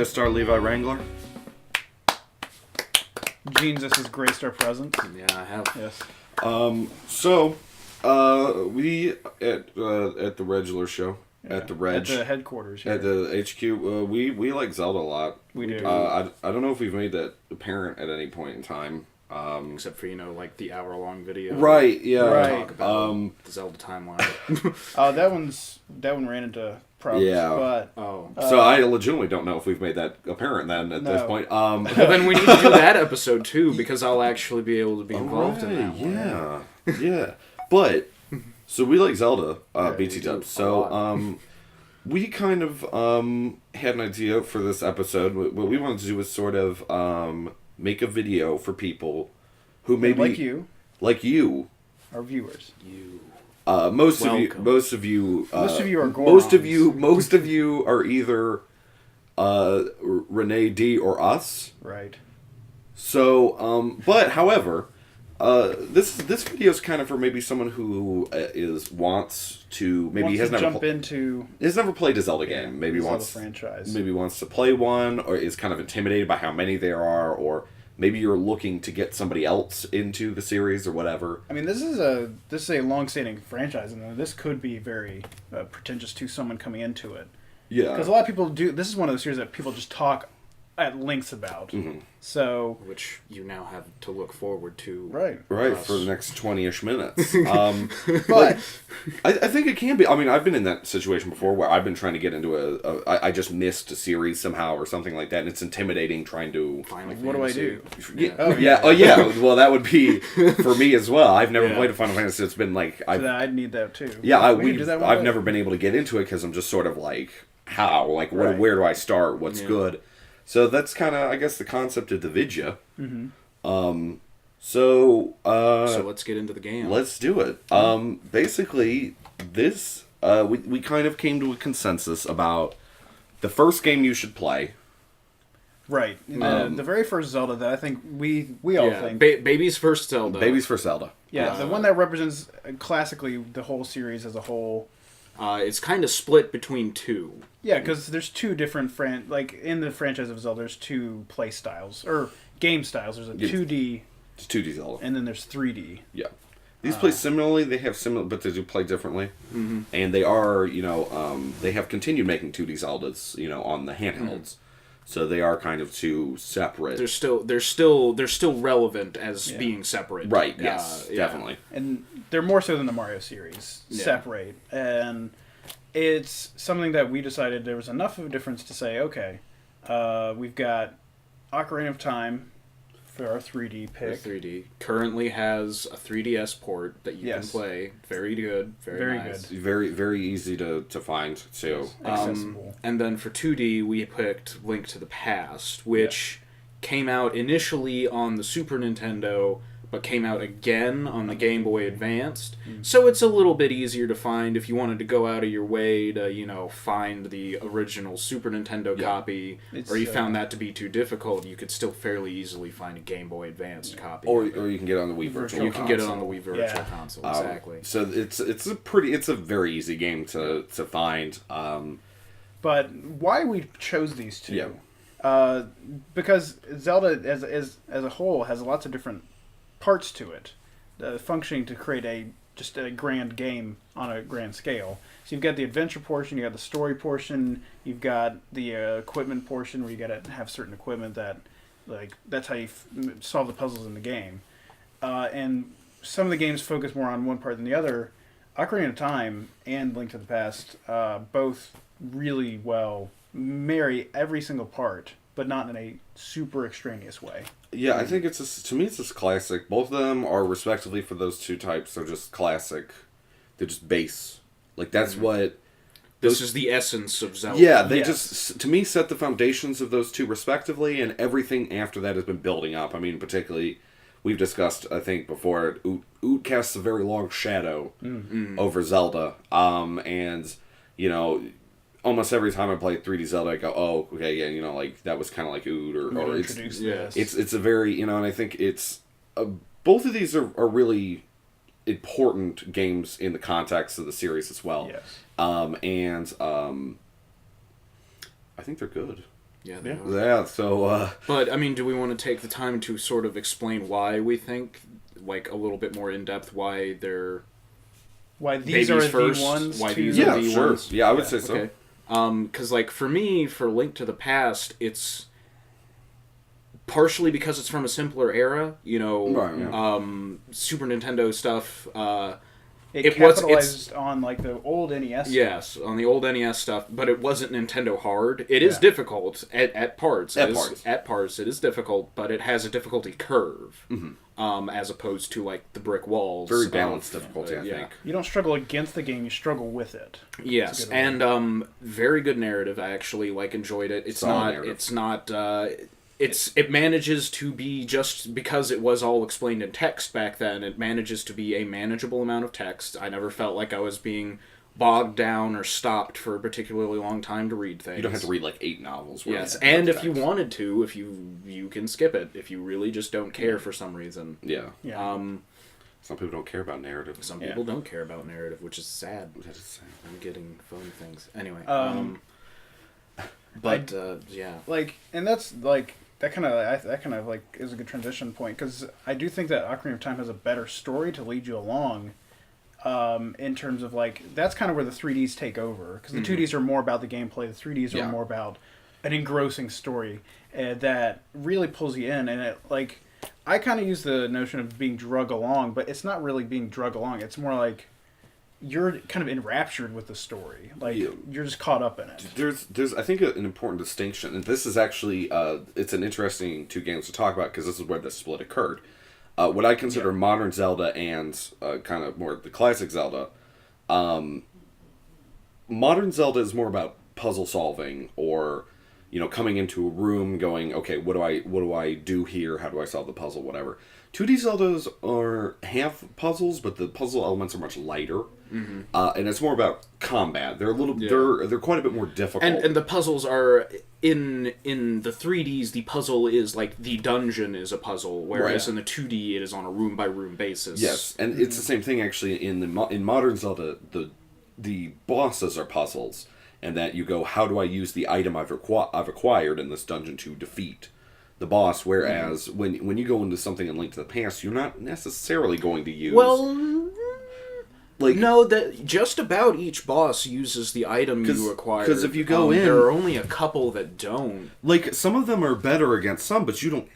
Co-star Levi Wrangler. Gene's this is graced our presence. Yeah, I have. Yes. We at the Reggilar show at the Reg At the headquarters here. at the HQ. We like Zelda a lot. We do. I don't know if we've made that apparent at any point in time. Except for, like the hour-long video. Right. Yeah. Right. Talk about the Zelda timeline. That one ran into problems. Yeah. But So I legitimately don't know if we've made that apparent then at this point. Well, then we need to do that episode too, because I'll actually be able to be involved in that one. Yeah. Yeah. But so we like Zelda, BT Dubs. So we kind of had an idea for this episode. What we wanted to do was sort of make a video for people who maybe like you, our viewers. Most of you are gorons. Most of you are either Renee D or us. Right. So, but however, this video is kind of for maybe someone who wants to has never played a Zelda game. Maybe wants to play one, or is kind of intimidated by how many there are, or maybe you're looking to get somebody else into the series or whatever. I mean, this is a long-standing franchise, and this could be very pretentious to someone coming into it. Yeah, because a lot of people do. This is one of those series that people just talk at lengths about. Mm-hmm. So, which you now have to look forward to, right, for the next 20-ish minutes. But I think it can be. I mean, I've been in that situation before where I've been trying to get into I just missed a series somehow or something like that, and it's intimidating trying to. Like, what do I do? Yeah. Oh yeah. Well, that would be for me as well. I've never played a Final Fantasy. It's been like I'd need that too. Yeah, I've never been able to get into it because I'm just sort of like how where do I start? What's good? So that's kind of, I guess, the concept of the vidya. Mm-hmm. So let's get into the game. Let's do it. Basically, this we kind of came to a consensus about the first game you should play. Right. The very first Zelda that I think we all think. Baby's first Zelda. Baby's first Zelda. Yeah, the one that represents classically the whole series as a whole. It's kind of split between two. Yeah, because there's two different in the franchise of Zelda, there's two play styles or game styles. There's a 2D. It's 2D Zelda, and then there's 3D. Yeah, these play similarly. They have similar, but they do play differently. Mm-hmm. And they are, they have continued making 2D Zeldas, on the handhelds. Mm-hmm. So they are kind of two separate. They're still relevant as being separate. Right. Yes. Definitely. And they're more so than the Mario series. Separate. And it's something that we decided there was enough of a difference to say, okay, we've got Ocarina of Time for our 3D pick. The 3D currently has a 3DS port that you can play. Very good. Very nice. Good. Very, very easy to find, too. Accessible. And then for 2D, we picked Link to the Past, which came out initially on the Super Nintendo, but came out again on the Game Boy Advanced. So it's a little bit easier to find if you wanted to go out of your way to, find the original Super Nintendo copy, or you found that to be too difficult, you could still fairly easily find a Game Boy Advanced copy. Or you can get it on the Wii Virtual Console. You can get it on the Wii Virtual Console, exactly. So it's a very easy game to find. But why we chose these two? Because Zelda as a whole has lots of different parts to it, functioning to create just a grand game on a grand scale. So you've got the adventure portion, you've got the story portion, you've got the equipment portion where you got to have certain equipment that's how you solve the puzzles in the game. And some of the games focus more on one part than the other. Ocarina of Time and Link to the Past both really well marry every single part, but not in a super extraneous way. Yeah, I think to me it's just classic. Both of them are respectively for those two types. They're just classic. They're just base. Like that's what. This is the essence of Zelda. Yeah, they just to me set the foundations of those two respectively, and everything after that has been building up. I mean, particularly, we've discussed I think before. Oot casts a very long shadow over Zelda, and almost every time I play 3D Zelda, I go, oh, okay, yeah, like, that was kind of like Ood, or it's a very, and I think it's, both of these are really important games in the context of the series as well. Yes. And I think they're good. Yeah, they are. Yeah, so... But, I mean, do we want to take the time to sort of explain why we think, like, a little bit more in-depth, why they're... Why these are first, the ones why to... these are the sure. ones? Yeah, I would say so. Okay. Because, like, for me, for Link to the Past, it's partially because it's from a simpler era, you know, Right, yeah. Super Nintendo stuff, It capitalized on like the old NES. Yes, on the old NES stuff, but it wasn't Nintendo hard. It is difficult at parts. At parts, it is difficult, but it has a difficulty curve, as opposed to like the brick walls. Very balanced difficulty, I think. You don't struggle against the game; you struggle with it. Yes, and very good narrative. I actually enjoyed it. It's Solid not. narrative. It's not. It manages to be, just because it was all explained in text back then, it manages to be a manageable amount of text. I never felt like I was being bogged down or stopped for a particularly long time to read things. You don't have to read 8 novels. Yes, and if you wanted to, if you can skip it if you really just don't care for some reason. Yeah. Yeah. Some people don't care about narrative. Some people don't care about narrative, which is sad. That is sad. I'm getting phone things. Anyway. Yeah. And that's that kind of is a good transition point, because I do think that Ocarina of Time has a better story to lead you along, in terms of that's kind of where the 3Ds take over, because the 2Ds are more about the gameplay, the 3Ds are more about an engrossing story that really pulls you in, and it I kind of use the notion of being drug along, but it's not really being drug along. It's more like you're kind of enraptured with the story. You're just caught up in it. There's I think an important distinction, and this is actually it's an interesting 2 games to talk about, because this is where the split occurred. What I consider modern Zelda and kind of more the classic Zelda. Modern Zelda is more about puzzle solving, or coming into a room going, okay, what do I do here? How do I solve the puzzle? Whatever. 2D Zeldas are half puzzles, but the puzzle elements are much lighter, and it's more about combat. They're they're quite a bit more difficult. And the puzzles are in the 3Ds. The puzzle is the dungeon is a puzzle, whereas in the 2D it is on a room by room basis. Yes, and it's the same thing actually in modern Zelda. The bosses are puzzles, and that you go, how do I use the item I've acquired in this dungeon to defeat the boss, whereas when you go into something in Link to the Past, you're not necessarily going to use... no, that just about each boss uses the item you acquired. Because if you go in... There are only a couple that don't. Some of them are better against some, but you don't,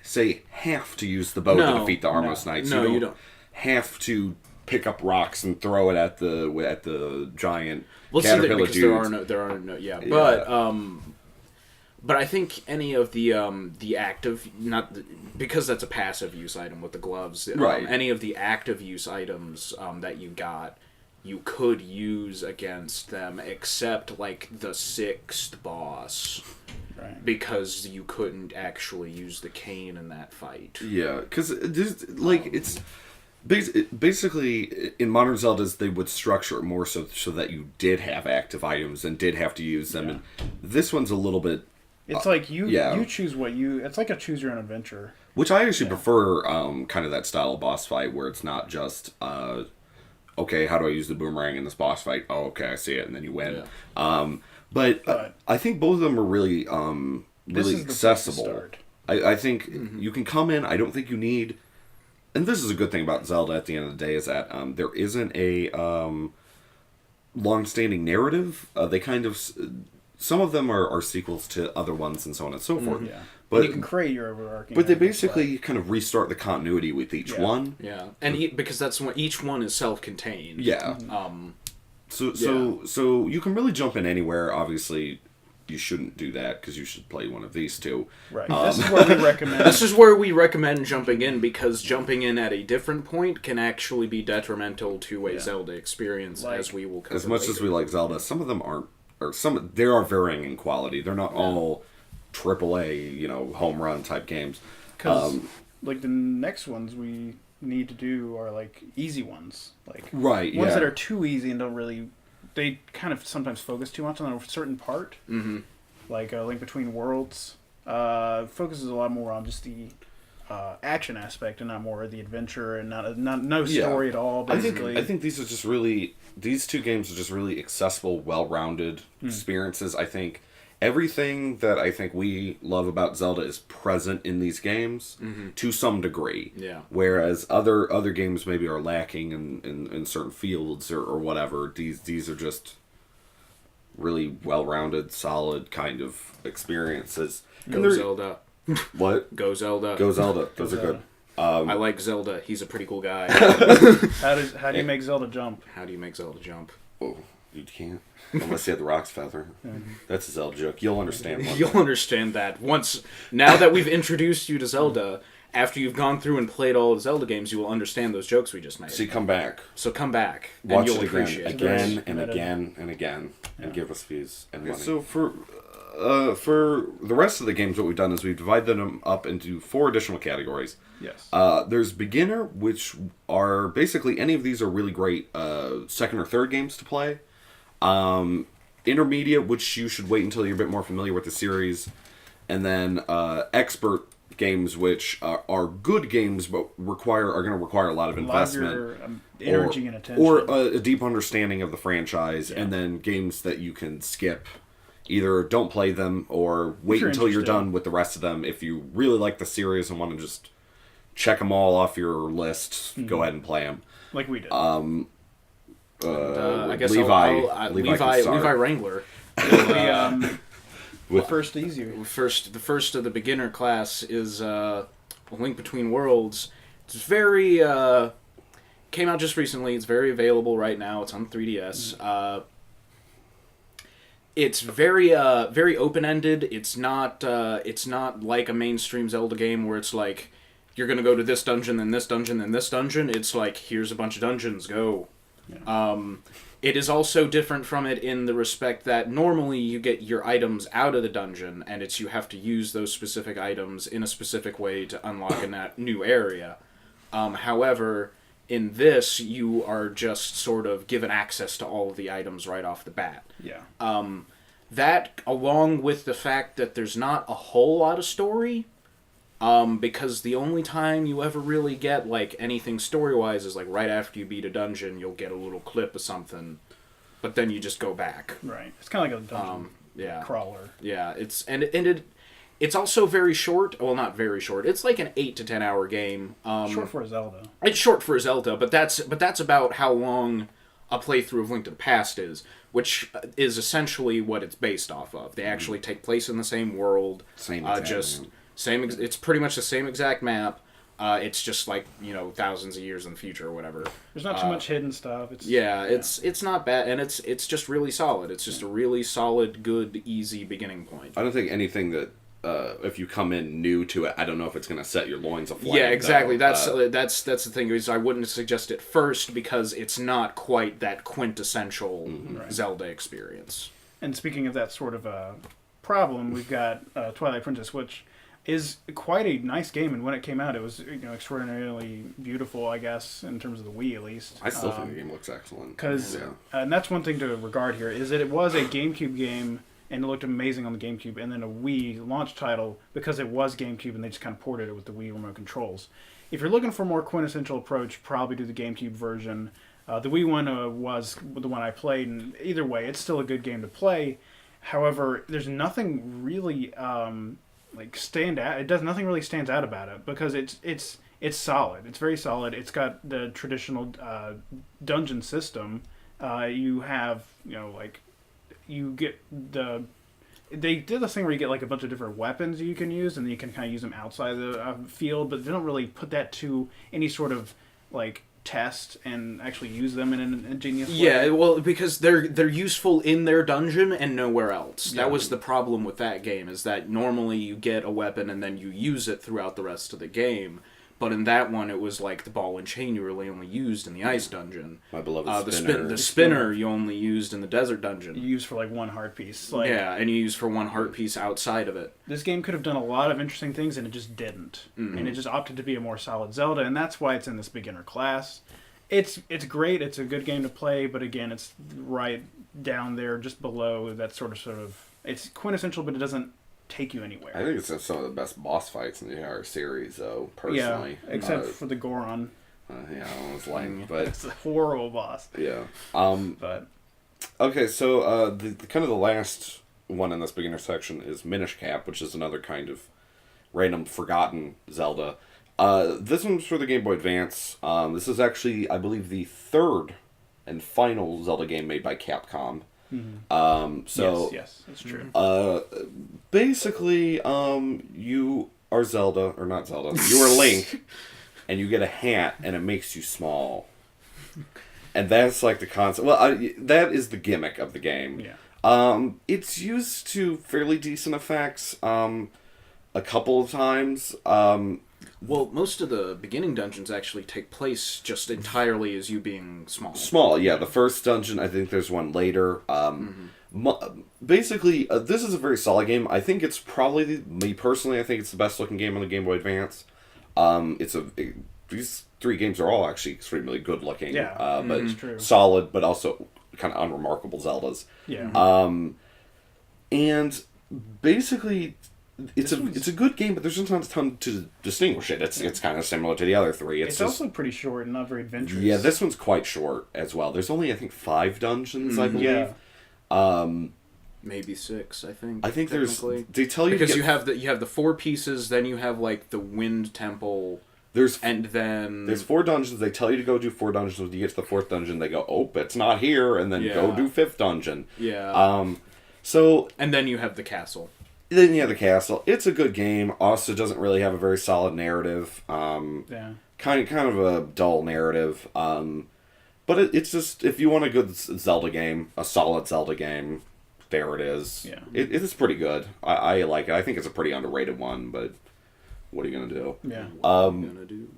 have to use the bow to defeat the Armos Knights. No, you don't. Have to pick up rocks and throw it at the giant caterpillar dudes. There are no, But I think any of the active, because that's a passive use item with the gloves. Right. Any of the active use items that you got, you could use against them, except the 6th boss, right? Because you couldn't actually use the cane in that fight. Yeah, because it's. Basically, in modern Zeldas, they would structure it more so that you did have active items and did have to use them. And this one's a little bit... It's you choose what you... It's like a choose your own adventure. Which I actually prefer, kind of that style of boss fight where it's not just, okay, how do I use the boomerang in this boss fight? Oh, okay, I see it, and then you win. Yeah. But I think both of them are really really accessible. I think you can come in, I don't think you need... And this is a good thing about Zelda at the end of the day, is that there isn't a long-standing narrative. They kind of... Some of them are sequels to other ones and so on and so forth. Yeah. But you can create your overarching... But they basically kind of restart the continuity with each one. Yeah. And because that's what each one is self-contained. Yeah. So you can really jump in anywhere. Obviously, you shouldn't do that, because you should play one of these 2. Right. This is where we recommend... This is where we recommend jumping in, because jumping in at a different point can actually be detrimental to a Zelda experience, as we will cover as much later. as we like Zelda, some of them aren't... Or they are varying in quality. They're not all AAA, home run type games. Because, the next ones we need to do are, easy ones. Right, ones that are too easy and don't really... They kind of sometimes focus too much on a certain part. Mm-hmm. Link Between Worlds focuses a lot more on just the action aspect and not more the adventure, and no story at all, basically. I think these are just really... These 2 games are just really accessible, well-rounded experiences, I think. everything that I think we love about Zelda is present in these games to some degree. Yeah. Whereas other games maybe are lacking in certain fields or whatever. These are just really well-rounded, solid kind of experiences. Go Zelda. What? Go Zelda. Go Zelda. Those are good. I like Zelda. He's a pretty cool guy. How do you make Zelda jump? How do you make Zelda jump? Oh, you can't. Unless you have the Rock's Feather. That's a Zelda joke. You'll understand one You'll day. understand that now that we've introduced you to Zelda, after you've gone through and played all the Zelda games, you will understand those jokes we just made. So you come back. So come back, and Watch you'll it appreciate it. again and Meta. again and again, and give us views and money. So for the rest of the games, what we've done is we've divided them up into 4 additional categories. Yes. There's beginner, which are basically any of these are really great second or third games to play. Intermediate, which you should wait until you're a bit more familiar with the series, and then expert games, which are good games but are going to require a lot of investment, your, energy and attention, or a deep understanding of the franchise, and then games that you can skip. Either don't play them or wait until you're done with the rest of them. If you really like the series and want to just check them all off your list, go ahead and play them. Like we did. I guess Levi Wrangler. First easier. The first of the beginner class is A Link Between Worlds. It's very came out just recently. It's very available right now. It's on 3DS. It's very very open-ended. It's not like a mainstream Zelda game where it's like you're gonna go to this dungeon, then this dungeon, then this dungeon. It's like here's a bunch of dungeons, go. Yeah. It is also different from it in the respect that normally you get your items out of the dungeon, and you have to use those specific items in a specific way to unlock a new area. However, in this, you are just sort of given access to all of the items right off the bat. Yeah. That, along with the fact that there's not a whole lot of story, because the only time you ever really get like anything story-wise is like right after you beat a dungeon, you'll get a little clip of something, but then you just go back. Right. It's kind of like a dungeon crawler. Yeah. It's also very short. Well, not very short. It's like an 8 to 10 hour game. Short for a Zelda. It's short for a Zelda, but that's about how long a playthrough of Link to the Past is, which is essentially what it's based off of. They actually take place in the same world. It's pretty much the same exact map. It's just like, thousands of years in the future or whatever. There's not too much hidden stuff. It's not bad, and it's just really solid. It's just a really solid, good, easy beginning point. I don't think anything that if you come in new to it, I don't know if it's going to set your loins aflame. Yeah, exactly. That's the thing is I wouldn't suggest it first because it's not quite that quintessential Zelda experience. And speaking of that sort of problem, we've got Twilight Princess, which is quite a nice game, and when it came out, it was extraordinarily beautiful, I guess, in terms of the Wii at least. I still think the game looks excellent. And that's one thing to regard here, is that it was a GameCube game, and it looked amazing on the GameCube, and then a Wii launch title because it was GameCube, and they just kind of ported it with the Wii remote controls. If you're looking for a more quintessential approach, probably do the GameCube version. The Wii one was the one I played, and either way, it's still a good game to play. However, there's nothing really stand out. Nothing really stands out about it because it's solid. It's very solid. It's got the traditional dungeon system. You have you get they did this thing where you get like a bunch of different weapons you can use, and you can kind of use them outside the field, but they don't really put that to any sort of test and actually use them in an ingenious way. Yeah, well, because they're useful in their dungeon and nowhere else. Yeah. That was the problem with that game, is that normally you get a weapon and then you use it throughout the rest of the game. But in that one, it was like the ball and chain you really only used in the ice dungeon. My beloved spinner. The spinner you only used in the desert dungeon. You used for one heart piece. And you used for one heart piece outside of it. This game could have done a lot of interesting things, and it just didn't. Mm-hmm. And it just opted to be a more solid Zelda, and that's why it's in this beginner class. It's great. It's a good game to play, but again, it's right down there, just below that sort of. It's quintessential, but it doesn't take you anywhere. I think it's some of the best boss fights in the entire series, though, personally. Yeah, except for the Goron. It was lame, but it's a horrible boss. Yeah. But okay, so the kind of the last one in this beginner section is Minish Cap, which is another kind of random forgotten Zelda. This one's for the Game Boy Advance. This is actually, I believe, the third and final Zelda game made by Capcom. Yes, that's true. Basically, you are Zelda, or not Zelda, you are Link, and you get a hat, and it makes you small. And that's like the concept. Well, that is the gimmick of the game. Yeah. It's used to fairly decent effects a couple of times. Well, most of the beginning dungeons actually take place just entirely as you being small. Small, yeah. The first dungeon, I think there's one later. Basically, this is a very solid game. I think it's probably, me personally, I think it's the best looking game on the Game Boy Advance. These three games are all actually extremely good looking. Yeah, but true. solid, but also kind of unremarkable Zeldas. Yeah. And basically, it's a good game, but there's just not a ton to distinguish it. It's kind of similar to the other three. It's also pretty short and not very adventurous. Yeah, this one's quite short as well. There's only, I think, 5 dungeons, I believe. Yeah. Maybe 6, I think. I think there's. They tell you because to get, you have the 4 pieces, then you have like the Wind Temple. And then there's 4 dungeons. They tell you to go do 4 dungeons. When you get to the 4th dungeon, they go, "Oh, it's not here," and then go do 5th dungeon. Yeah. So. And then you have the castle. Then you have the castle. It's a good game. Also, doesn't really have a very solid narrative. Yeah. Kind of a dull narrative. But it's just, if you want a good Zelda game, a solid Zelda game, there it is. Yeah. It is pretty good. I like it. I think it's a pretty underrated one, but what are you gonna do? Yeah. What are you gonna do?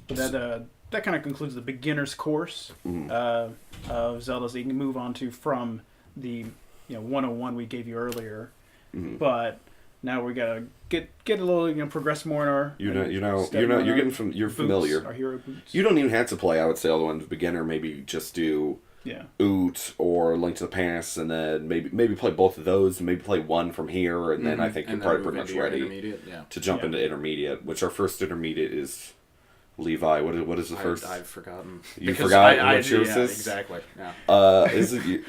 That kind of concludes the beginner's course of Zelda. So you can move on to from the 101 we gave you earlier. But now we gotta get a little progress more in our you're familiar. Our hero boots. You don't even have to play, I would say, although in beginner maybe just do Oot or Link to the Past, and then maybe play both of those, and maybe play one from here, and then I think you're probably pretty much ready to jump into intermediate. Which our first intermediate is Levi. What is the first? I've forgotten. You forgot what yours is? Exactly. Yeah. Is it?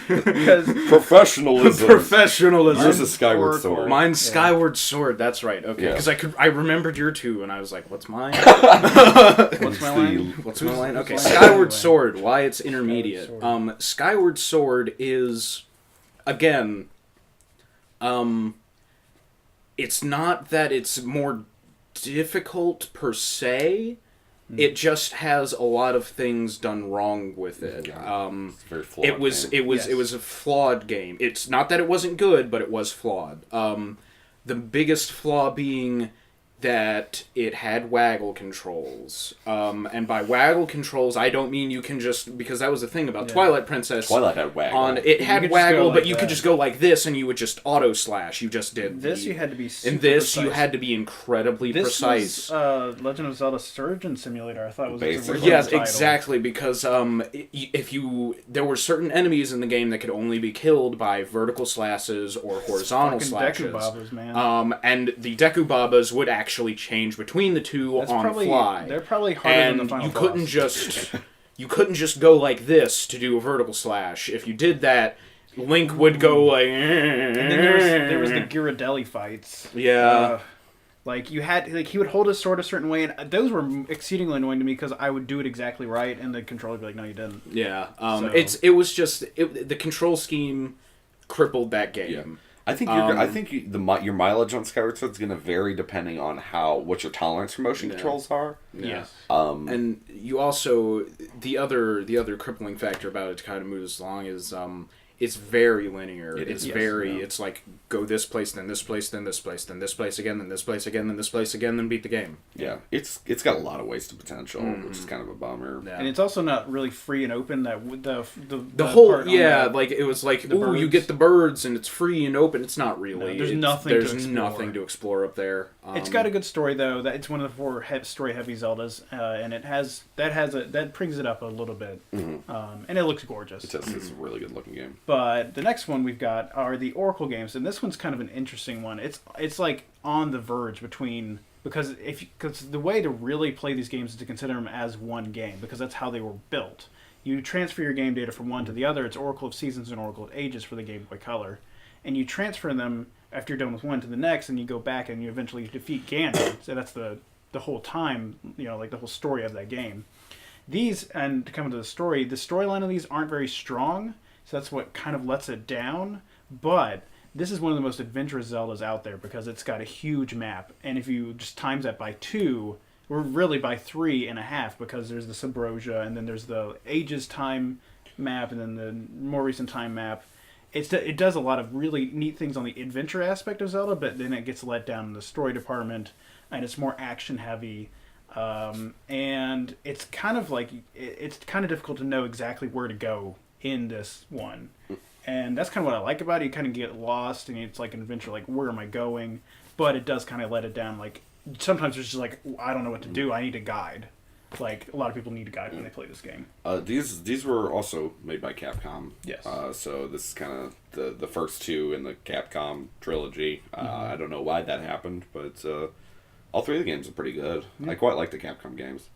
Because Professionalism. Yours is Skyward Oracle. Sword. Mine's Skyward Sword. That's right. Okay, because I remembered your 2, and I was like, "What's mine? what's my line? What's my line?" Okay, Who's line? Skyward Sword. Why it's intermediate? Skyward Skyward Sword is, again, it's not that it's more difficult per se. It just has a lot of things done wrong with it. It's very flawed. It was a flawed game. It's not that it wasn't good, but it was flawed. The biggest flaw being that it had waggle controls. And by waggle controls, I don't mean you can just... Because that was the thing about Twilight Princess. Twilight had waggle. It had waggle, but you could just go like this, and you would just auto-slash. You just did this. You had to be super in this, precise. you had to be incredibly precise. This was Legend of Zelda Surgeon Simulator. I thought it was its Basically. original Yes, title. exactly, because there were certain enemies in the game that could only be killed by vertical slashes or horizontal Fucking slashes. Dekubabas, man. And the Dekubabas would actually change between the two That's on probably, the fly. They're probably harder And than the final you couldn't boss. you couldn't just go like this to do a vertical slash. If you did that, Link would go like. And then there was the Ghirardelli fights. Yeah. Like you had, he would hold his sword a certain way, and those were exceedingly annoying to me because I would do it exactly right, and the controller would be like, "No, you didn't." Yeah. So- The control scheme crippled that game. Yeah. I think your mileage on Skyward Sword is going to vary depending on what your tolerance for motion controls are. Yes. And you also the other crippling factor about it to kind of move us along is it's very linear. It's like go this place, then this place, then this place, then this place again, then this place again, then this place again, then beat the game. Yeah, it's got a lot of wasted potential, which is kind of a bummer. Yeah. And it's also not really free and open. That The whole part on like it was like the you birds. get the birds and it's free and open. It's not really. No, there's There's nothing nothing to explore up there. It's got a good story though. That it's one of the 4 story heavy Zeldas, and that brings it up a little bit, and it looks gorgeous. It's a really good looking game. But the next one we've got are the Oracle games, and this one's kind of an interesting one. It's like on the verge between because the way to really play these games is to consider them as one game because that's how they were built. You transfer your game data from one to the other. It's Oracle of Seasons and Oracle of Ages for the Game Boy Color, and you transfer them after you're done with one to the next, and you go back and you eventually defeat Ganon. So that's the whole time, like the whole story of that game. These, and to come to the storyline of these aren't very strong, so that's what kind of lets it down. But this is one of the most adventurous Zeldas out there because it's got a huge map, and if you just times that by 2, or really by 3.5, because there's the Subrosia, and then there's the Ages time map, and then the more recent time map. It does a lot of really neat things on the adventure aspect of Zelda, but then it gets let down in the story department, and it's more action heavy. And it's kind of like it's kind of difficult to know exactly where to go in this one, and that's kind of what I like about it. You kind of get lost, and it's like an adventure, like where am I going? But it does kind of let it down. Like sometimes it's just like I don't know what to do. I need a guide. Like a lot of people need a guide when they play this game. These were also made by Capcom. Yes. So this is kind of the first 2 in the Capcom trilogy. I don't know why that happened, but all 3 of the games are pretty good. I quite like the Capcom games.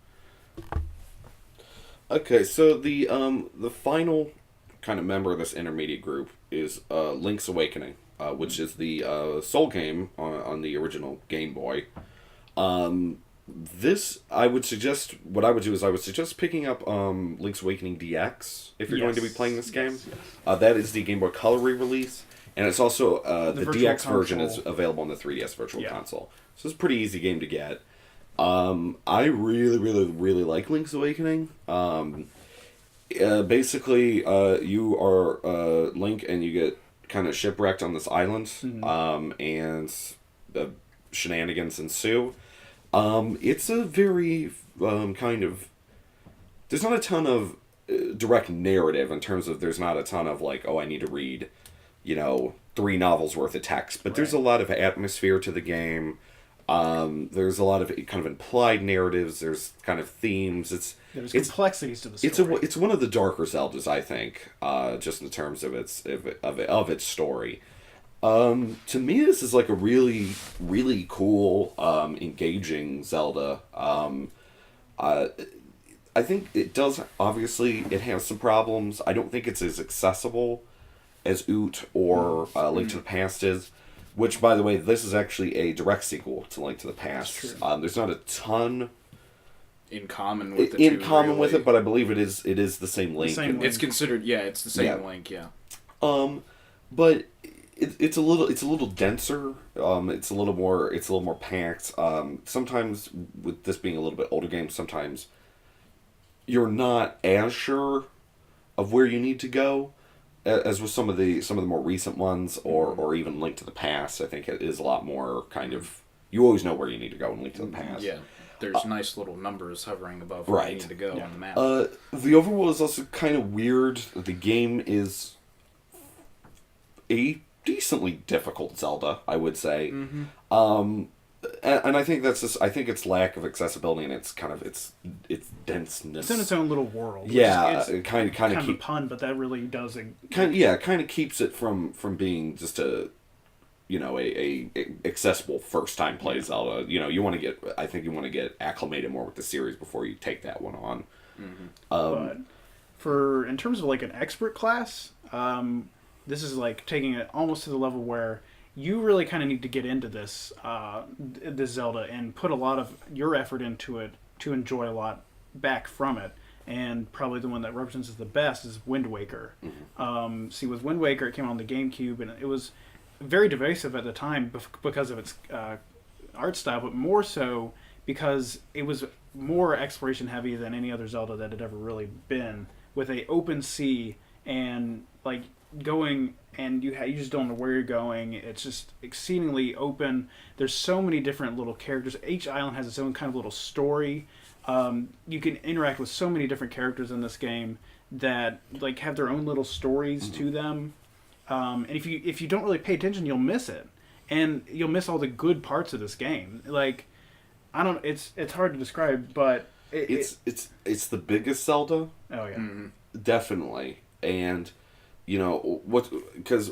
Okay, so the final kind of member of this intermediate group is Link's Awakening, which is the Soul game on the original Game Boy. This, I would suggest picking up Link's Awakening DX if you're going to be playing this game. Yes. That is the Game Boy Color re-release, and it's also the DX console version is available on the 3DS Virtual Console. So it's a pretty easy game to get. I really, really, really like Link's Awakening. Basically, you are Link, and you get kind of shipwrecked on this island, and shenanigans ensue. It's a very kind of... There's not a ton of direct narrative in terms of there's not a ton of like, I need to read, 3 novels worth of text. But there's a lot of atmosphere to the game. There's a lot of kind of implied narratives. There's kind of themes. There's complexities to the story. It's one of the darker Zeldas, I think, just in terms of its story. To me, this is like a really, really cool, engaging Zelda. I think it does, obviously, it has some problems. I don't think it's as accessible as Oot or Link to the Past is, which, by the way, this is actually a direct sequel to Link to the Past. There's not a ton in common with the but I believe it is the same Link. It's considered, it's the same Link, but it's a little denser. It's a little more packed. Sometimes with this being a little bit older game, sometimes you're not as sure of where you need to go as with some of the more recent ones, or even Link to the Past. I think it is a lot more kind of, you always know where you need to go in Link to the Past. Yeah. There's nice little numbers hovering above where you need to go on the map. The overworld is also kind of weird. The game is a decently difficult Zelda, I would say. And I think that's just, I think its lack of accessibility and its kind of its denseness. It's in its own little world. Yeah, it kind of a pun, but that really does kind of keeps it from being just a accessible first time play Zelda. You want to get acclimated more with the series before you take that one on. But in terms of like an expert class, this is like taking it almost to the level where you really kind of need to get into this Zelda and put a lot of your effort into it to enjoy a lot back from it. And probably the one that represents it the best is Wind Waker. See, with Wind Waker, it came on the GameCube, and it was very divisive at the time because of its art style, but more so because it was more exploration heavy than any other Zelda that had ever really been, with a open sea and like going, and you just don't know where you're going. It's just exceedingly open. There's so many different little characters. Each island has its own kind of little story. You can interact with so many different characters in this game that like have their own little stories to them. And if you don't really pay attention, you'll miss it, and you'll miss all the good parts of this game. Like, it's hard to describe, but it's the biggest Zelda. Oh yeah, definitely. And because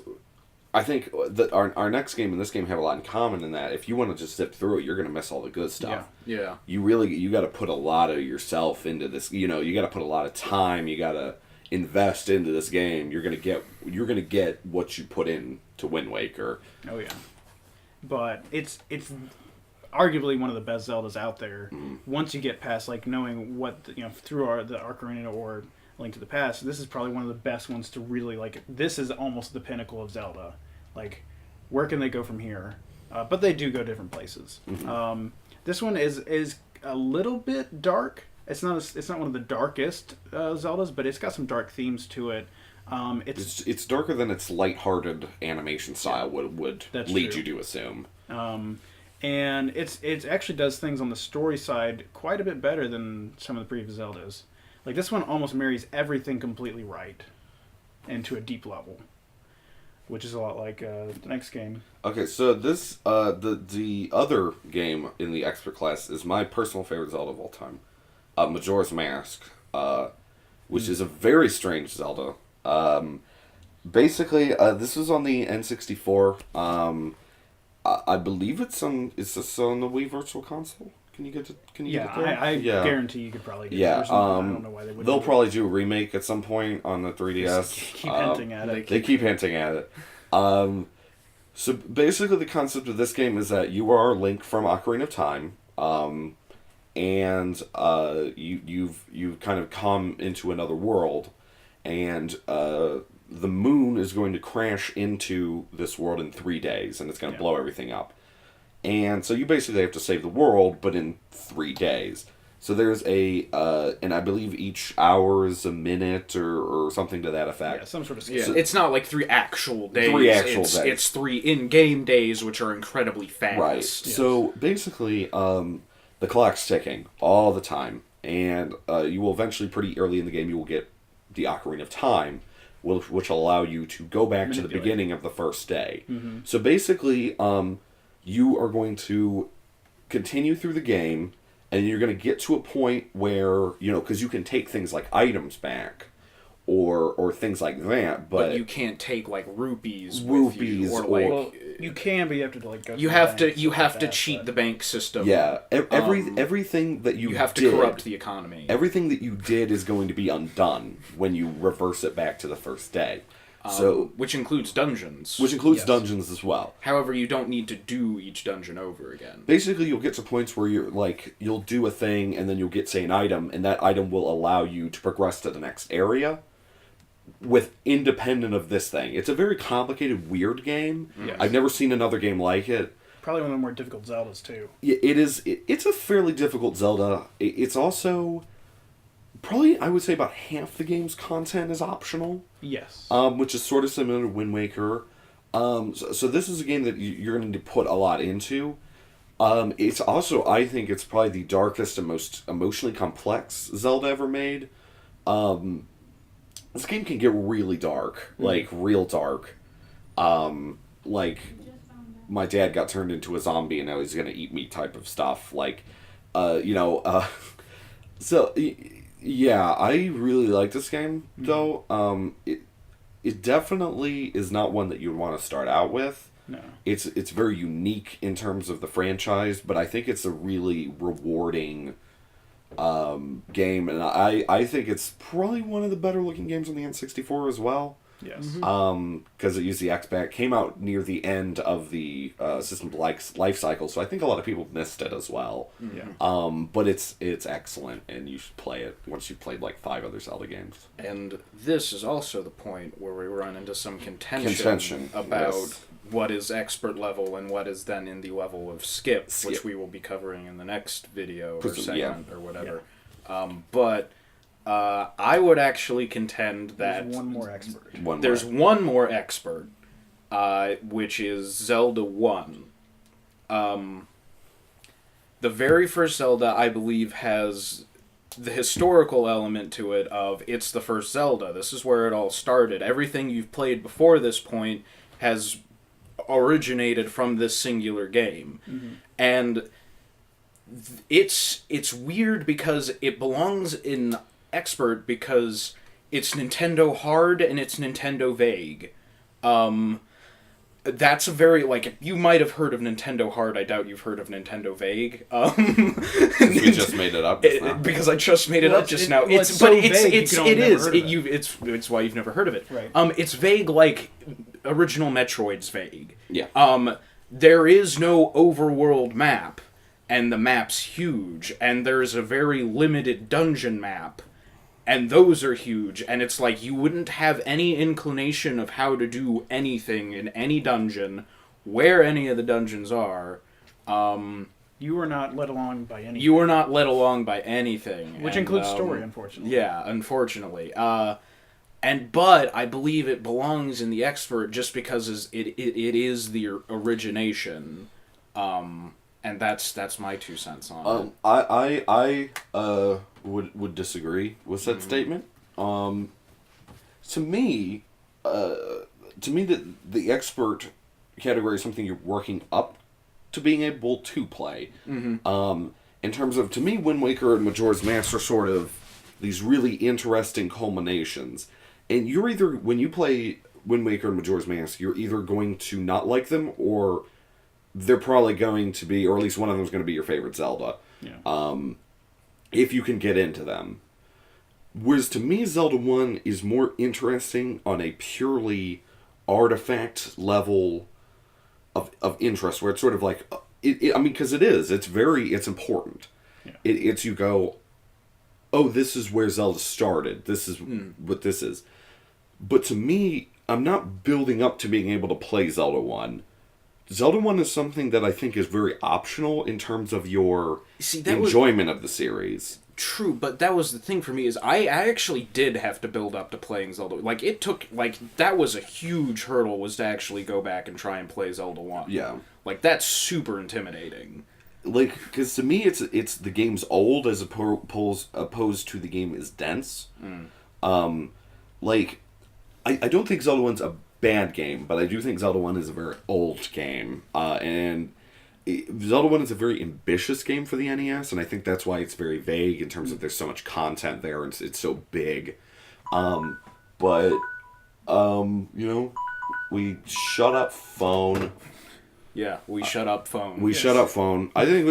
I think that our next game and this game have a lot in common in that if you want to just zip through it, you're going to miss all the good stuff. Yeah. You got to put a lot of yourself into this. You got to put a lot of time. You got to invest into this game, you're gonna get what you put in to Wind Waker. Oh yeah, but it's arguably one of the best Zeldas out there. Once you get past like knowing what through the Ocarina or Link to the Past, this is probably one of the best ones to really like. This is almost the pinnacle of Zelda. Like, where can they go from here? But they do go different places. This one is a little bit dark. It's not one of the darkest Zeldas, but it's got some dark themes to it. It's darker than its lighthearted animation style would lead you to assume. And it actually does things on the story side quite a bit better than some of the previous Zeldas. Like, this one almost marries everything completely right and to a deep level, which is a lot like the next game. Okay, so this the other game in the expert class is my personal favorite Zelda of all time, Majora's Mask, which is a very strange Zelda. Basically, this was on the N64. I believe is this on the Wii Virtual Console? Can you get it there? I guarantee you could probably get it. I don't know why they wouldn't. They'll probably do a remake at some point on the 3DS. Keep hinting at it. They keep hinting at it. So basically the concept of this game is that you are Link from Ocarina of Time, and you've kind of come into another world, and the moon is going to crash into this world in 3 days, and it's going to blow everything up. And so you basically have to save the world, but in 3 days. So there's and I believe each hour is a minute or something to that effect. Yeah, some sort of scale. Yeah, it's not like 3 actual days. Days. It's 3 in-game days, which are incredibly fast. Right. Yes. So basically, the clock's ticking all the time, and you will eventually, pretty early in the game, you will get the Ocarina of Time, which will allow you to go back to the beginning of the first day. Mm-hmm. So basically, you are going to continue through the game, and you're going to get to a point where, because you can take things like items back, or things like that, but you can't take like rupees with you, or well, you can, but you have to like go. You have to cheat the bank system. Yeah, everything that you have to corrupt the economy. Everything that you did is going to be undone when you reverse it back to the first day. Which includes dungeons. Which includes dungeons as well. However, you don't need to do each dungeon over again. Basically, you'll get to points where you'll do a thing, and then you'll get, say, an item, and that item will allow you to progress to the next area independent of this thing. It's a very complicated, weird game. Yes. I've never seen another game like it. Probably one of the more difficult Zeldas, too. It is. It's a fairly difficult Zelda. It's also... Probably, I would say about half the game's content is optional. Yes. Which is sort of similar to Wind Waker. So this is a game that you're going to put a lot into. It's also, I think, it's probably the darkest and most emotionally complex Zelda ever made. This game can get really dark, like real dark. Like my dad got turned into a zombie and now he's going to eat me type of stuff. Like, so... Yeah, I really like this game, though. It definitely is not one that you'd want to start out with. No. It's very unique in terms of the franchise, but I think it's a really rewarding game, and I think it's probably one of the better looking games on the N64 as well. Yes. Because it used the X-Back, came out near the end of the system's life cycle, so I think a lot of people missed it as well. Yeah. But it's excellent, and you should play it once you've played like 5 other Zelda games. And this is also the point where we run into some contention about what is expert level and what is then in the level of skip, which we will be covering in the next video or segment or whatever. Yeah. But I would actually contend that there's one more expert. One more expert, which is Zelda 1. The very first Zelda, I believe, has the historical element to it of it's the first Zelda. This is where it all started. Everything you've played before this point has originated from this singular game. Mm-hmm. And it's weird because it belongs in expert because it's Nintendo hard and it's Nintendo vague. That's a very, like, you might have heard of Nintendo Hard. I doubt you've heard of Nintendo Vague. We just made it up just now. Because I just made it up just now. It's so vague, you can only never heard of it. It's why you've never heard of it. Right. It's vague like original Metroid's vague. Yeah. There is no overworld map, and the map's huge, and there's a very limited dungeon map. And those are huge, and it's like you wouldn't have any inclination of how to do anything in any dungeon, where any of the dungeons are. You were not led along by anything. You were not led along by anything. Which includes story, unfortunately. Yeah, unfortunately. But I believe it belongs in the expert just because it is the origination. And that's my 2 cents on it. I would disagree with that statement. To me, the expert category is something you're working up to being able to play. Mm-hmm. In terms of, to me, Wind Waker and Majora's Mask are sort of these really interesting culminations. And you're either, when you play Wind Waker and Majora's Mask, you're either going to not like them, or they're probably going to be, or at least one of them is going to be your favorite Zelda. Yeah. If you can get into them. Whereas to me, Zelda 1 is more interesting on a purely artifact level of interest, where it's sort of like, because it's important. Yeah. It's you go, oh, this is where Zelda started. This is what this is. But to me, I'm not building up to being able to play Zelda 1. Zelda 1 is something that I think is very optional in terms of your enjoyment of the series. True, but that was the thing for me, is I actually did have to build up to playing Zelda. Like, it took, that was a huge hurdle, was to actually go back and try and play Zelda 1. Yeah. Like, that's super intimidating. Like, because to me, it's the game's old as opposed to the game is dense. Like, I don't think Zelda 1's a bad game, but I do think Zelda 1 is a very old game. Zelda 1 is a very ambitious game for the NES, and I think that's why it's very vague in terms of there's so much content there, and it's so big. We shut up phone. Yeah, we shut up phone. Shut up phone. I think,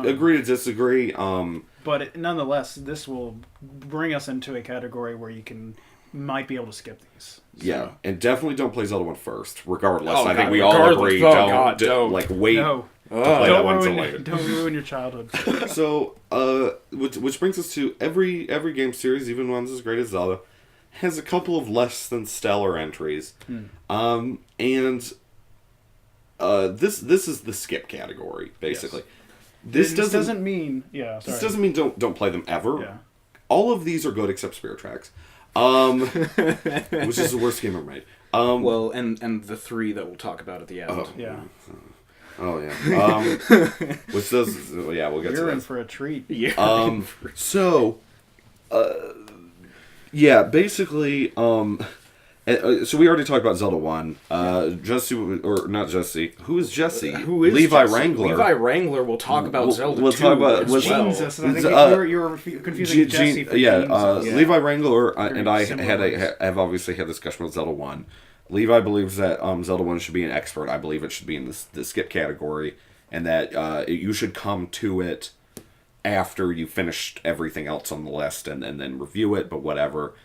agree to disagree. But nonetheless, this will bring us into a category where might be able to skip these. So. Yeah, and definitely don't play Zelda 1 first, regardless. Oh, I think God, we all agree. Don't. Like, wait No. to play that one till Don't later. Don't ruin your childhood. So, which brings us to every game series, even ones as great as Zelda, has a couple of less than stellar entries. And this is the skip category, basically. Yes. This doesn't mean... Yeah, sorry. This doesn't mean don't play them ever. Yeah. All of these are good except Spirit Tracks. Which is the worst game ever made. Well, and the 3 that we'll talk about at the end. Yeah. Oh, yeah. Which does... Yeah, we'll get to that. You're in for a treat. Yeah. Yeah, basically, so we already talked about Zelda 1. Jesse, or not Jesse. Who is Jesse? Who is Levi Jesse? Wrangler. Levi Wrangler will talk about Zelda 2 we'll talk about, as well. Jesus, I think you're confusing Jesse for James. Levi Wrangler and I similar have obviously had a discussion with Zelda 1. Levi believes that Zelda 1 should be an expert. I believe it should be in the skip category, and that you should come to it after you finished everything else on the list and then review it, but whatever.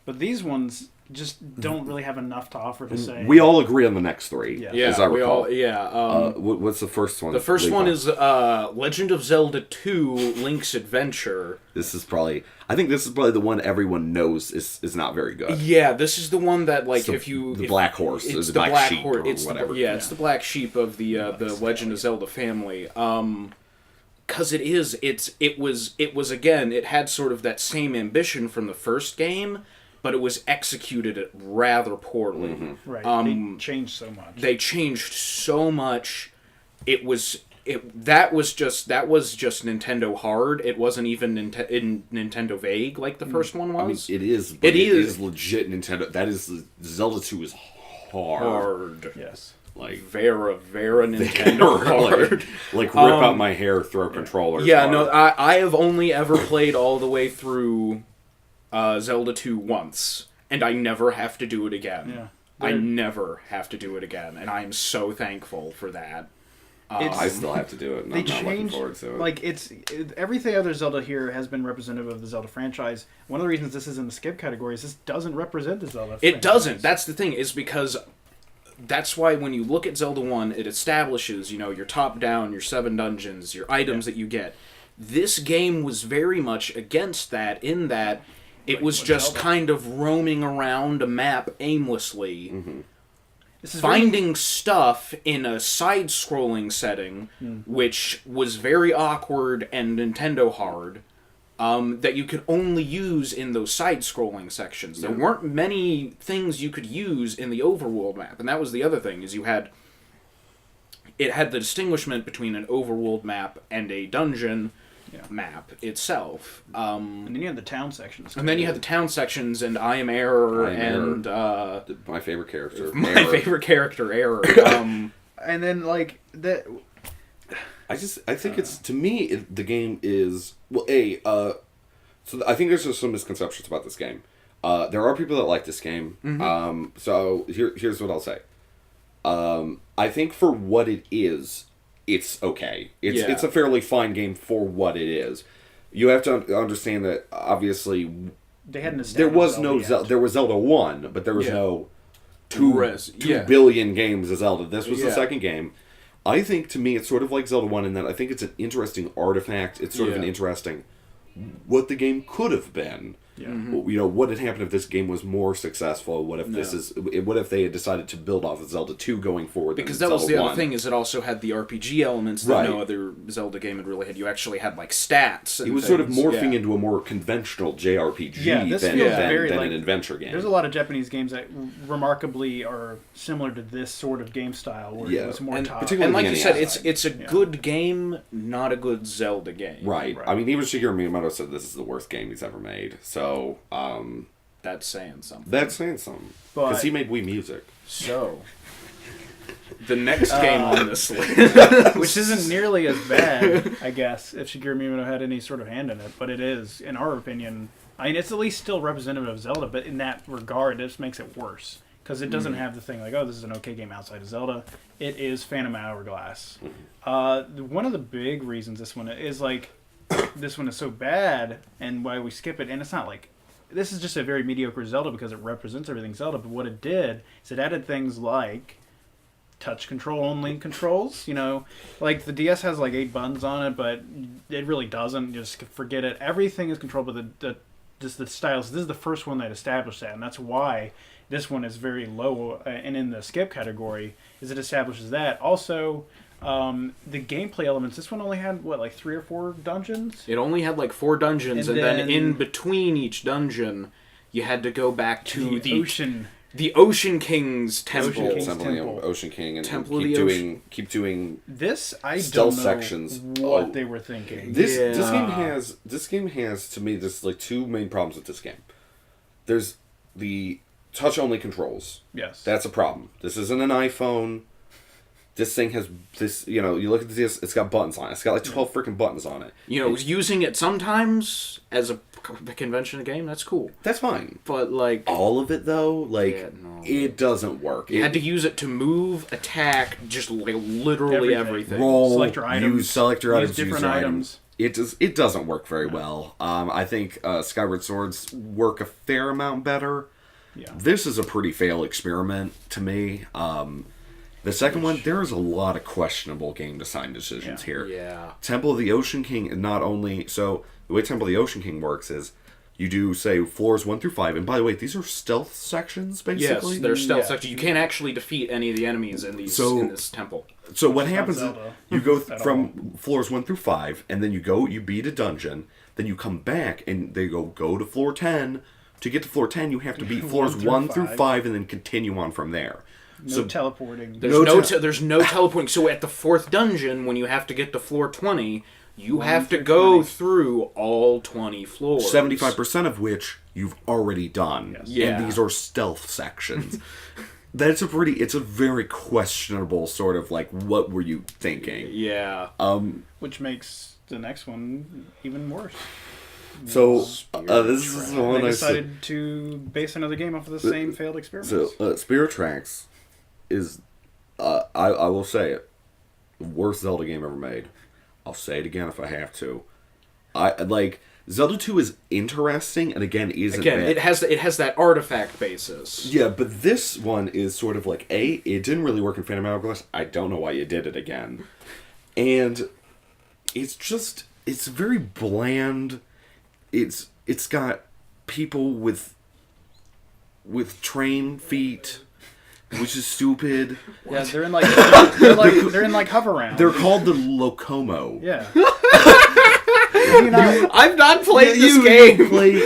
But these ones just don't really have enough to offer to say. We all agree on the next 3, Yeah. as I recall. What's the first one? The first Levi? one is Legend of Zelda 2: Link's Adventure. I think this is probably the one everyone knows is not very good. Yeah, this is the one that, like, the black horse, it's the the black sheep, horse, or it's whatever. It's the black sheep of the Legend of Zelda family. Because it was again, it had sort of that same ambition from the first game, but it was executed rather poorly. Mm-hmm. Right. They changed so much. They changed so much. That was just Nintendo hard. It wasn't even Nintendo vague like the first one was. I mean, it is. But it is legit Nintendo. That is Zelda 2 is hard. Yes. Like Vera Nintendo hard. Like rip out my hair, throw controllers. Yeah, hard. no, I have only ever played all the way through Zelda 2 once, and I never have to do it again. Yeah. I never have to do it again, and I am so thankful for that. I still have to do it, and I'm not looking forward to it. Like, everything other Zelda here has been representative of the Zelda franchise. One of the reasons this is in the skip category is this doesn't represent the Zelda franchise. It doesn't. That's the thing, is because that's why when you look at Zelda 1, it establishes, your top-down, your 7 dungeons, your items that you get. This game was very much against that, in that it was just Zelda. Kind of roaming around a map aimlessly. Mm-hmm. Finding stuff in a side-scrolling setting, which was very awkward and Nintendo hard, that you could only use in those side-scrolling sections. There weren't many things you could use in the overworld map, and that was the other thing, is it had the distinguishment between an overworld map and a dungeon map itself. And then you had the town sections. And then you had the town sections, and I Am Error, and... my favorite character. My favorite character, Error. And then, like, the... I think it's, to me, the game is... Well, so I think there's just some misconceptions about this game. There are people that like this game. Mm-hmm. So here's what I'll say. I think for what it is, it's okay. It's a fairly fine game for what it is. You have to understand that obviously they hadn't there was no Zelda. There was Zelda 1, but there was no 2 billion games of Zelda. This was the second game. I think, to me, it's sort of like Zelda 1 in that I think it's an interesting artifact. It's sort of an interesting what the game could have been. Yeah. Mm-hmm. What had happened if this game was more successful? What if they had decided to build off of Zelda 2 going forward? Because that was the other thing, is it also had the RPG elements that no other Zelda game had really had. You actually had, like, stats and it was things. sort of morphing into a more conventional JRPG than an adventure game. There's a lot of Japanese games that remarkably are similar to this sort of game style, where it was more top. And like you said, it's a good game, not a good Zelda game. Right. I mean, even Shigeru Miyamoto said this is the worst game he's ever made. So, that's saying something. Because he made Wii Music. So, the next game on this list, which isn't nearly as bad, I guess, if Shigeru Miyamoto had any sort of hand in it, but it is, in our opinion. I mean, it's at least still representative of Zelda, but in that regard, it just makes it worse. Because it doesn't have the thing like, oh, this is an okay game outside of Zelda. It is Phantom Hourglass. One of the big reasons this one is so bad, and why we skip it, and it's not like, this is just a very mediocre Zelda because it represents everything Zelda, but what it did is it added things like touch control only controls, like the DS has like 8 buttons on it, but it really doesn't. Just forget it. Everything is controlled by the styles. This is the first one that established that, and that's why this one is very low, and in the skip category, is it establishes that. Also, the gameplay elements, this one only had, 3 or 4 dungeons? It only had 4 dungeons, and then in between each dungeon, you had to go back to the Ocean King's temple. Ocean King, and Temple keep doing this. I stealth don't know sections. What they were thinking. This game has to me, there's 2 main problems with this game. There's the touch only controls. Yes, that's a problem. This isn't an iPhone. This thing has this, you look at this, it's got buttons on it. It's got 12 freaking buttons on it. Using it sometimes as a convention game, that's cool. That's fine. But, all of it, though, it doesn't work. You had to use it to move, attack, just, literally everything. Roll, select your items. Select your items, different items. It doesn't work very well. I think Skyward Swords work a fair amount better. Yeah. This is a pretty failed experiment, to me. The second one, there is a lot of questionable game design decisions here. Yeah. Temple of the Ocean King, not only... So, the way Temple of the Ocean King works is, you do, say, floors 1 through 5, and by the way, these are stealth sections, basically? Yes, they're stealth sections. You can't actually defeat any of the enemies in this temple. So what happens is, you go from floors 1 through 5, and then you beat a dungeon, then you come back, and they go to floor 10. To get to floor 10, you have to beat floors 1 through 5, and then continue on from there. No teleporting. There's no teleporting. So at the 4th dungeon, when you have to get to floor 20, you have to go through all 20 floors. 75% of which you've already done. Yes. Yeah. And these are stealth sections. It's a very questionable sort of what were you thinking? Yeah. Which makes the next one even worse. So this is the one They I said. decided to base another game off of the same failed experiments. So Spirit Tracks is, I will say it, worst Zelda game ever made. I'll say it again if I have to. Zelda 2 is interesting, and again, isn't bad. it has that artifact basis. Yeah, but this one is sort of like, it didn't really work in Phantom Hourglass. I don't know why you did it again. And it's very bland. It's got people with train feet, which is stupid. Yeah, they're in like hover round. They're called the Locomo. Yeah. I've not played this game.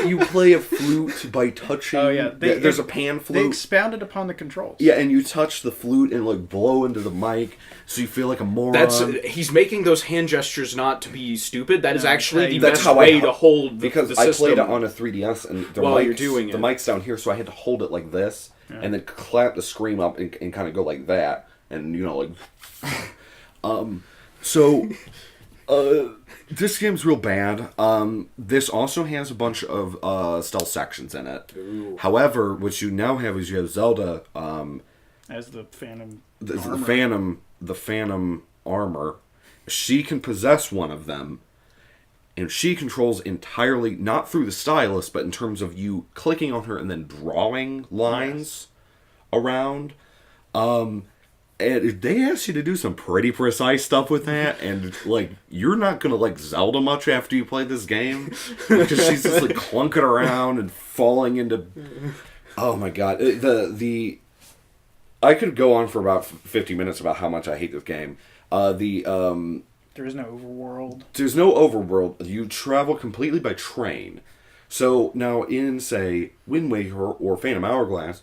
You play a flute by touching. Oh yeah, there's a pan flute. They expounded upon the controls. Yeah, and you touch the flute and like blow into the mic, so you feel like a moron. He's making those hand gestures not to be stupid. That is actually the That's best how way to hold because the system. I played it on a 3DS and the mic's down here, so I had to hold it like this and then clap the screen up and kind of go like that, and this game's real bad. This also has a bunch of stealth sections in it. Ooh. However, what you now have is you have Zelda as the Phantom. the Phantom armor. She can possess one of them, and she controls entirely not through the stylus, but in terms of you clicking on her and then drawing lines around. And they ask you to do some pretty precise stuff with that, and you're not gonna like Zelda much after you play this game because she's just like clunking around and falling into. Oh my god, I could go on for about 50 minutes about how much I hate this game. There is no overworld. There's no overworld. You travel completely by train. So now in say Wind Waker or Phantom Hourglass,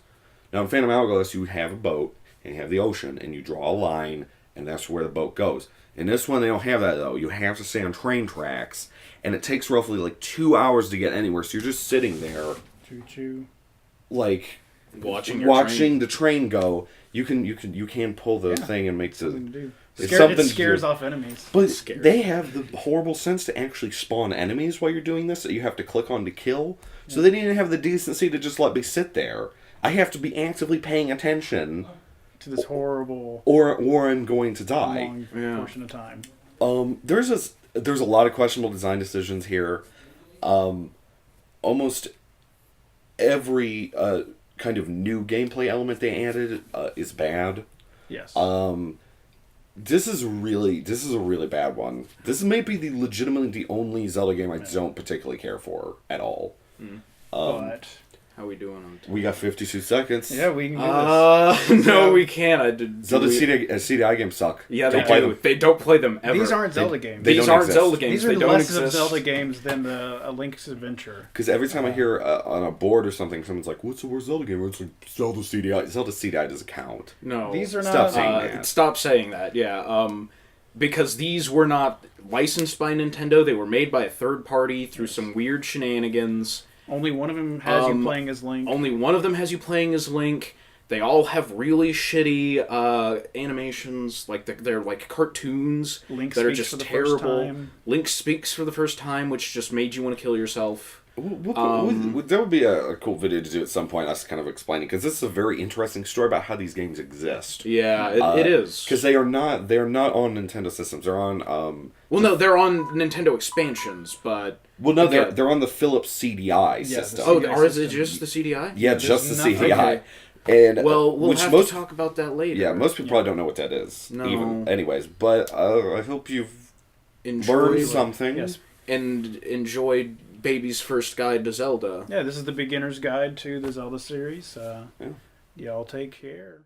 now in Phantom Hourglass you have a boat. And you have the ocean, and you draw a line, and that's where the boat goes. In this one, they don't have that, though. You have to stay on train tracks, and it takes roughly, 2 hours to get anywhere, so you're just sitting there, Choo-choo. watching the train go. You can pull the thing and make the... It scares off enemies. But they have the horrible sense to actually spawn enemies while you're doing this that you have to click on to kill. So they didn't have the decency to just let me sit there. I have to be actively paying attention... to this horrible or I'm going to die. Long portion of time. There's a lot of questionable design decisions here. Almost every kind of new gameplay element they added is bad. Yes. This is a really bad one. This may be legitimately the only Zelda game I don't particularly care for at all. But how we doing on time? We got 52 seconds. Yeah, we can do this. No, we can't. Zelda CDI games suck. Yeah, they don't play them ever. These aren't Zelda games. These aren't Zelda games. These are they don't less exist. of Zelda games than A Link's Adventure. Because every time I hear on a board or something, someone's like, "What's the worst Zelda game?" It's like Zelda CDI. Zelda CDI doesn't count. No, these are Stop not. saying that. Stop saying that. Yeah, because these were not licensed by Nintendo. They were made by a third party through some weird shenanigans. Only one of them has you playing as Link. Only one of them has you playing as Link. They all have really shitty animations, they're like cartoons Link that are speaks just for the terrible. first time. Link speaks for the first time, which just made you want to kill yourself. That would be a cool video to do at some point, us kind of explaining, because this is a very interesting story about how these games exist. Yeah, it is. Because they're not on Nintendo systems. They're on... well, no, they're on Nintendo expansions, but... Well, no, they're on the Philips CDI system. Is it just the CDI? Yeah, just the CDI. Okay. And, we'll have to talk about that later. Yeah, most people probably don't know what that is. No. Anyways, but I hope you've learned something. Yes. And enjoyed Baby's First Guide to Zelda. Yeah, this is the beginner's guide to the Zelda series. Y'all take care.